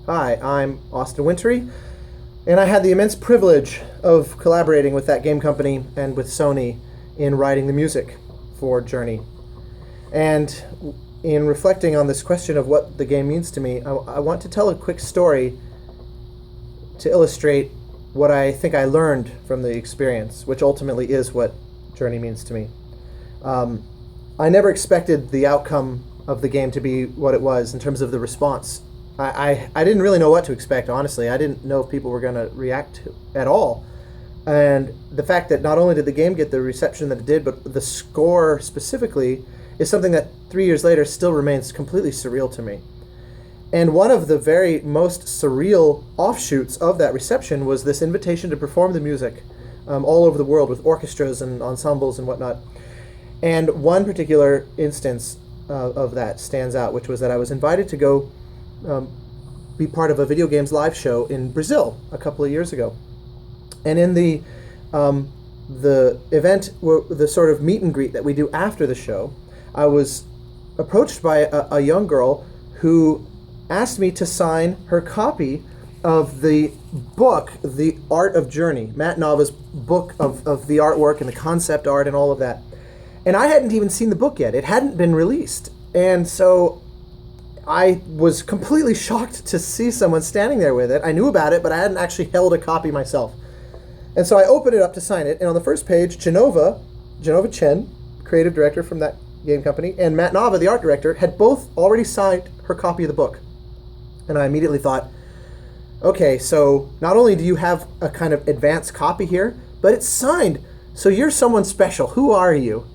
Hi, I'm Austin Wintory, and I had the immense privilege of collaborating with that game company and with Sony in writing the music for Journey. And in reflecting on this question of what the game means to me, I want to tell a quick story to illustrate what I think I learned from the experience, which ultimately is what Journey means to me. I never expected the outcome of the game to be what it was in terms of the response. I didn't really know what to expect, honestly. I didn't know if people were going to react at all. And the fact that not only did the game get the reception that it did, but the score specifically is something that 3 years later still remains completely surreal to me. And one of the very most surreal offshoots of that reception was this invitation to perform the music all over the world with orchestras and ensembles and whatnot. And one particular instance of that stands out, which was that I was invited to go be part of a video games live show in Brazil a couple of years ago. And in the event, the sort of meet and greet that we do after the show, I was approached by a young girl who asked me to sign her copy of the book, The Art of Journey, Matt Nava's book of the artwork and the concept art and all of that. And I hadn't even seen the book yet. It hadn't been released. And so I was completely shocked to see someone standing there with it. I knew about it, but I hadn't actually held a copy myself. And so I opened it up to sign it, and on the first page, Genova Chen, creative director from that game company, and Matt Nava, the art director, had both already signed her copy of the book. And I immediately thought, okay, so not only do you have a kind of advanced copy here, but it's signed. So you're someone special. Who are you?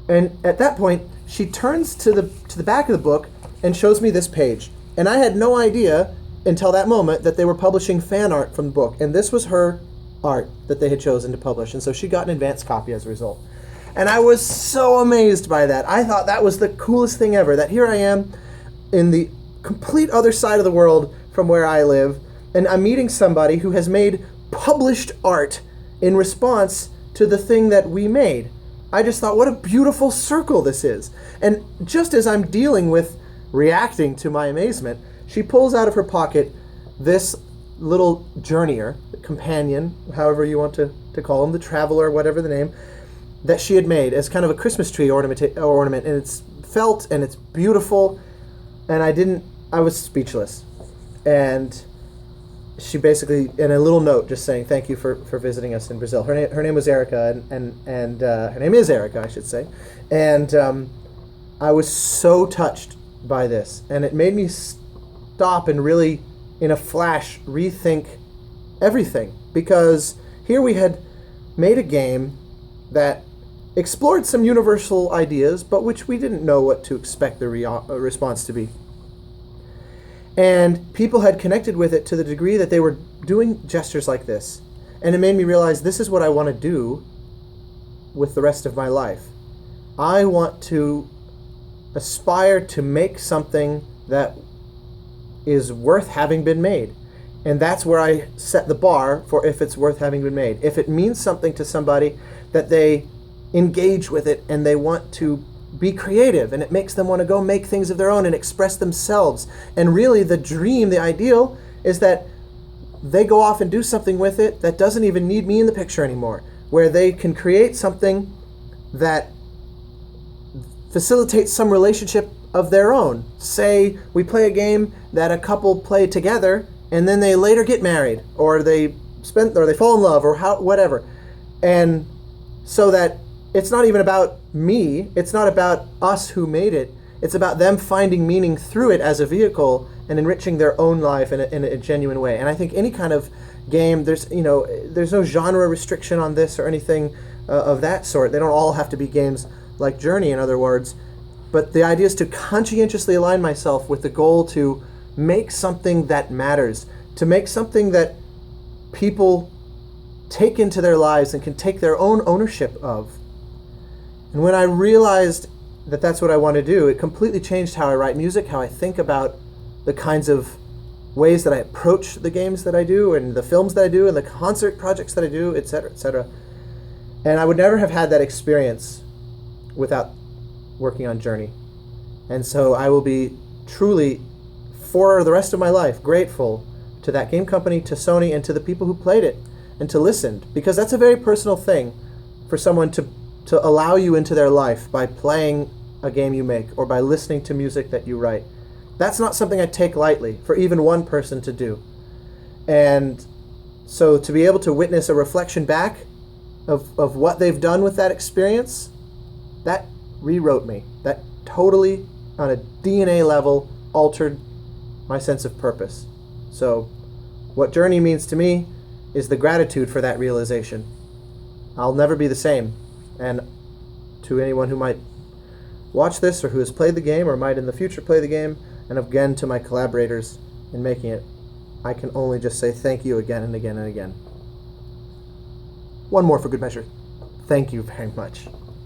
And at that point, she turns to the back of the book and shows me this page. And I had no idea until that moment that they were publishing fan art from the book. And this was her art that they had chosen to publish. And so she got an advanced copy as a result. And I was so amazed by that. I thought that was the coolest thing ever, that here I am in the complete other side of the world from where I live, and I'm meeting somebody who has made published art in response to the thing that we made. I just thought, what a beautiful circle this is. And just as I'm dealing with reacting to my amazement, she pulls out of her pocket this little journeyer, companion, however you want to call him, the traveler, whatever the name, that she had made as kind of a Christmas tree ornament, and it's felt and it's beautiful, and I was speechless. And she basically, in a little note, just saying thank you for visiting us in Brazil. Her name was Erica, and her name is Erica, I should say. And I was so touched by this, and it made me stop and really, in a flash, rethink everything, because here we had made a game that explored some universal ideas, but which we didn't know what to expect the response to be. And people had connected with it to the degree that they were doing gestures like this. And it made me realize this is what I want to do with the rest of my life. I want to aspire to make something that is worth having been made. And that's where I set the bar for if it's worth having been made. If it means something to somebody, that they engage with it and they want to be creative, and it makes them want to go make things of their own and express themselves. And really the dream, the ideal, is that they go off and do something with it that doesn't even need me in the picture anymore, where they can create something that facilitates some relationship of their own. Say we play a game that a couple play together, and then they later get married, or they fall in love, or whatever. And so that it's not even about me, it's not about us who made it, it's about them finding meaning through it as a vehicle and enriching their own life in a genuine way. And I think any kind of game, there's no genre restriction on this or anything of that sort. They don't all have to be games like Journey, in other words. But the idea is to conscientiously align myself with the goal to make something that matters, to make something that people take into their lives and can take their own ownership of. And when I realized that that's what I want to do, it completely changed how I write music, how I think about the kinds of ways that I approach the games that I do, and the films that I do, and the concert projects that I do, etc., etc. And I would never have had that experience without working on Journey. And so I will be truly for the rest of my life, grateful to that game company, to Sony, and to the people who played it and to listened, because that's a very personal thing for someone to allow you into their life by playing a game you make or by listening to music that you write. That's not something I take lightly for even one person to do. And so to be able to witness a reflection back of what they've done with that experience, that rewrote me. That totally, on a DNA level, altered my sense of purpose. So what Journey means to me is the gratitude for that realization. I'll never be the same. And to anyone who might watch this or who has played the game or might in the future play the game, and again to my collaborators in making it, I can only just say thank you again and again and again. One more for good measure. Thank you very much.